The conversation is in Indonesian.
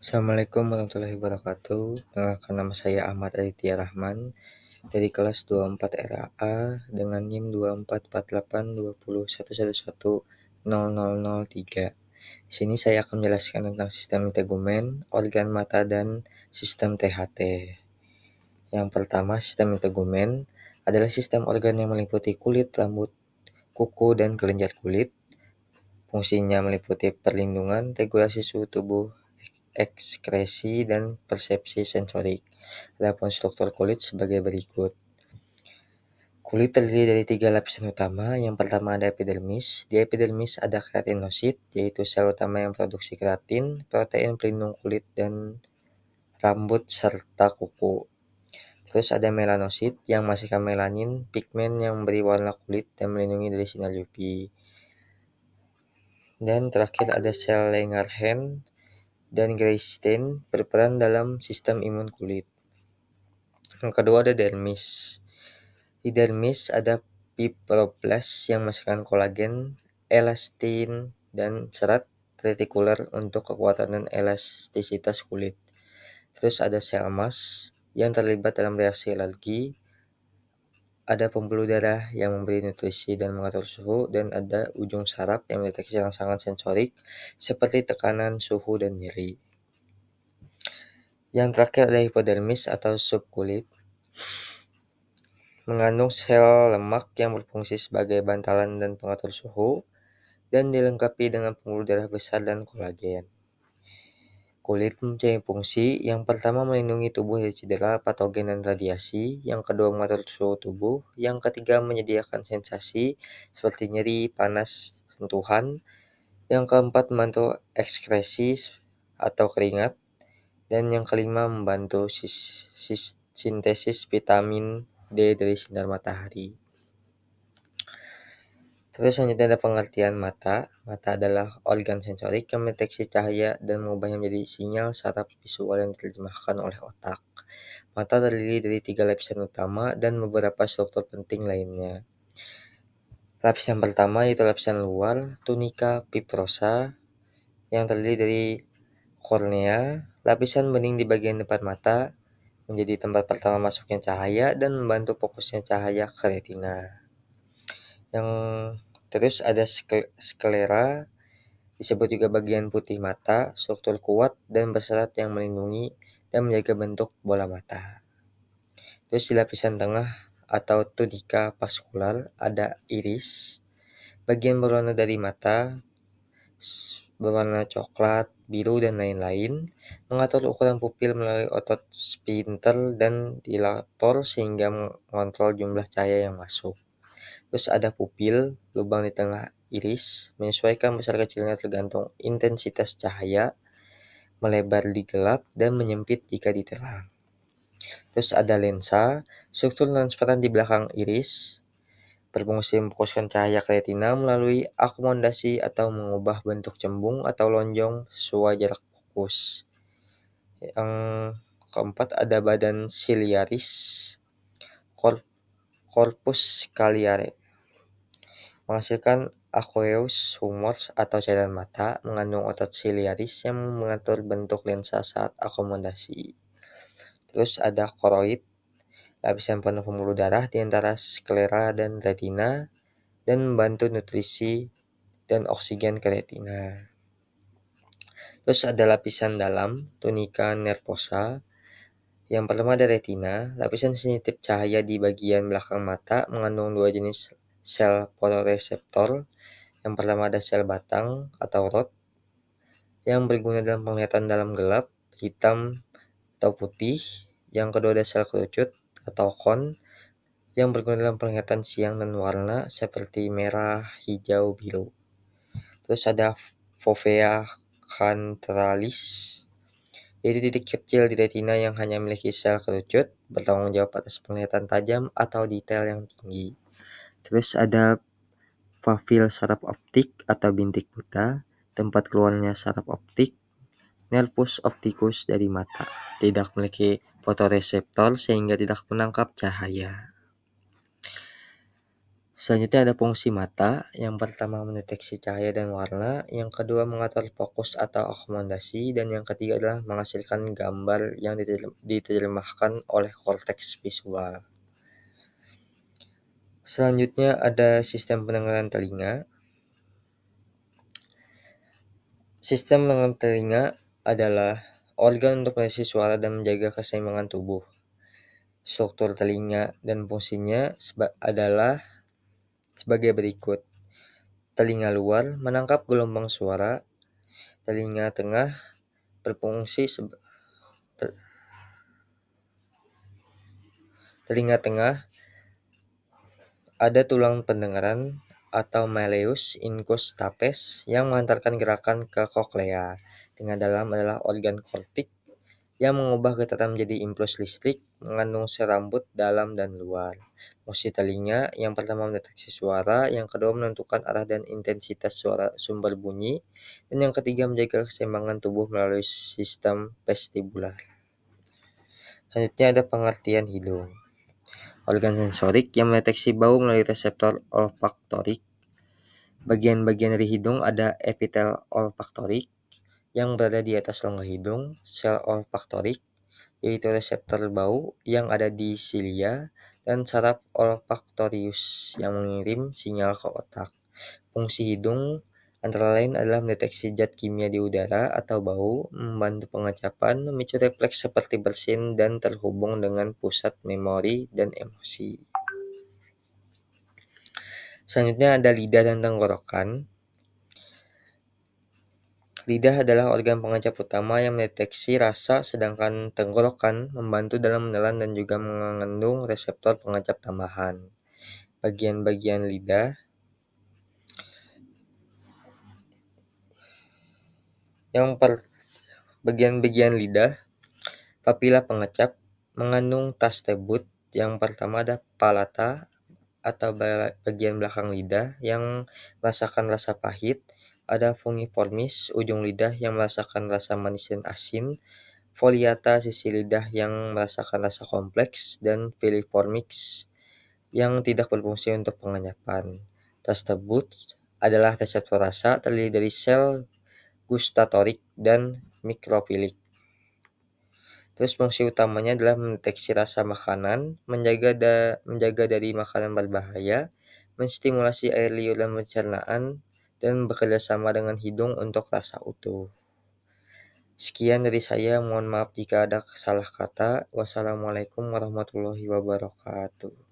Assalamualaikum warahmatullahi wabarakatuh. Perkenalkan, nama saya Ahmad Aditya Rahman dari kelas 24 RAA dengan NIM 24482011100003. Di sini saya akan menjelaskan tentang sistem integumen, organ mata, dan sistem THT. Yang pertama, sistem integumen adalah sistem organ yang meliputi kulit, rambut, kuku, dan kelenjar kulit. Fungsinya meliputi perlindungan, regulasi suhu tubuh, ekskresi, dan persepsi sensorik. Adapun struktur kulit sebagai berikut. Kulit terdiri dari 3 lapisan utama. Yang pertama ada epidermis. Di epidermis ada keratinosit, yaitu sel utama yang produksi keratin, protein pelindung kulit dan rambut serta kuku. Terus ada melanosit yang menghasilkan melanin, pigmen yang memberi warna kulit dan melindungi dari sinar UV. Dan terakhir ada sel Langerhans dan Gray-Stein berperan dalam sistem imun kulit. Yang kedua ada dermis. Di dermis ada fibroblast yang menghasilkan kolagen, elastin, dan serat retikuler untuk kekuatan dan elastisitas kulit. Terus ada sel emas yang terlibat dalam reaksi alergi, ada pembuluh darah yang memberi nutrisi dan mengatur suhu, dan ada ujung saraf yang mendeteksi rangsangan sensorik seperti tekanan, suhu, dan nyeri. Yang terakhir ada hipodermis atau subkulit, mengandung sel lemak yang berfungsi sebagai bantalan dan pengatur suhu, dan dilengkapi dengan pembuluh darah besar dan kolagen. Kulit mempunyai fungsi yang pertama melindungi tubuh dari cedera, patogen, dan radiasi, yang kedua mengatur suhu tubuh, yang ketiga menyediakan sensasi seperti nyeri, panas, sentuhan, yang keempat membantu ekskresi atau keringat, dan yang kelima membantu sintesis vitamin D dari sinar matahari. Terus selanjutnya ada pengertian mata. Mata adalah organ sensorik yang mendeteksi cahaya dan mengubahnya menjadi sinyal saraf visual yang diterjemahkan oleh otak. Mata terdiri dari 3 lapisan utama dan beberapa struktur penting lainnya. Lapisan pertama yaitu lapisan luar, tunika fibrosa, yang terdiri dari kornea. Lapisan bening di bagian depan mata menjadi tempat pertama masuknya cahaya dan membantu fokusnya cahaya ke retina. Yang terus ada sklera, disebut juga bagian putih mata, struktur kuat dan berserat yang melindungi dan menjaga bentuk bola mata. Terus di lapisan tengah atau tunika vaskular ada iris, bagian berwarna dari mata, berwarna coklat, biru, dan lain-lain, mengatur ukuran pupil melalui otot sphincter dan dilator sehingga mengontrol jumlah cahaya yang masuk. Terus ada pupil, lubang di tengah iris, menyesuaikan besar kecilnya tergantung intensitas cahaya, melebar di gelap, dan menyempit jika diterang. Terus ada lensa, struktur transparan di belakang iris, berfungsi memfokuskan cahaya ke retina melalui akomodasi atau mengubah bentuk cembung atau lonjong sesuai jarak fokus. Yang keempat ada badan ciliaris, corpus ciliare, menghasilkan aqueous humors atau cairan mata, mengandung otot ciliaris yang mengatur bentuk lensa saat akomodasi. Terus ada koroid, lapisan penuh pembuluh darah di antara sklera dan retina, dan membantu nutrisi dan oksigen ke retina. Terus ada lapisan dalam, tunika nervosa. Yang pertama ada retina, lapisan sensitif cahaya di bagian belakang mata, mengandung 2 jenis sel fotoreseptor. Yang pertama ada sel batang atau rod, yang berguna dalam penglihatan dalam gelap, hitam atau putih. Yang kedua ada sel kerucut atau kon, yang berguna dalam penglihatan siang dan warna seperti merah, hijau, biru. Terus ada fovea centralis, yaitu titik kecil di retina yang hanya memiliki sel kerucut, bertanggung jawab atas penglihatan tajam atau detail yang tinggi. Terus ada papil saraf optik atau bintik buta, tempat keluarnya saraf optik. Nervus opticus dari mata, tidak memiliki fotoreseptor sehingga tidak menangkap cahaya. Selanjutnya ada fungsi mata, yang pertama mendeteksi cahaya dan warna, yang kedua mengatur fokus atau akomodasi, dan yang ketiga adalah menghasilkan gambar yang diterjemahkan oleh korteks visual. Selanjutnya ada sistem pendengaran telinga. Sistem pendengaran telinga adalah organ untuk mendeteksi suara dan menjaga keseimbangan tubuh. Struktur telinga dan fungsinya adalah sebagai berikut. Telinga luar menangkap gelombang suara. Telinga tengah berfungsi telinga tengah ada tulang pendengaran atau malleus incus stapes yang mengantarkan gerakan ke koklea. Telinga dalam adalah organ kortik yang mengubah getaran menjadi impuls listrik, mengandung sel rambut dalam dan luar. Fungsi telinga yang pertama mendeteksi suara, yang kedua menentukan arah dan intensitas suara sumber bunyi, dan yang ketiga menjaga keseimbangan tubuh melalui sistem vestibular. Selanjutnya ada pengertian hidung. Organ sensorik yang mendeteksi bau melalui reseptor olfaktorik. Bagian-bagian dari hidung ada epitel olfaktorik yang berada di atas rongga hidung, sel olfaktorik, yaitu reseptor bau yang ada di silia, dan saraf olfaktorius yang mengirim sinyal ke otak. Fungsi hidung antara lain adalah mendeteksi zat kimia di udara atau bau, membantu pengecapan, memicu refleks seperti bersin, dan terhubung dengan pusat memori dan emosi. Selanjutnya ada lidah dan tenggorokan. Lidah adalah organ pengecap utama yang mendeteksi rasa, sedangkan tenggorokan membantu dalam menelan dan juga mengandung reseptor pengecap tambahan. Bagian-bagian lidah bagian-bagian lidah, papila pengecap, mengandung taste-bud. Yang pertama ada palata atau bagian belakang lidah yang merasakan rasa pahit, ada fungiformis ujung lidah yang merasakan rasa manis dan asin, foliata sisi lidah yang merasakan rasa kompleks, dan piliformix yang tidak berfungsi untuk pengenyapan. Taste-bud adalah reseptor rasa terdiri dari sel gustatorik dan mikrofilik. Terus fungsi utamanya adalah mendeteksi rasa makanan, menjaga dari makanan berbahaya, menstimulasi air liur dan pencernaan, dan bekerja sama dengan hidung untuk rasa utuh. Sekian dari saya, mohon maaf jika ada salah kata. Wassalamualaikum warahmatullahi wabarakatuh.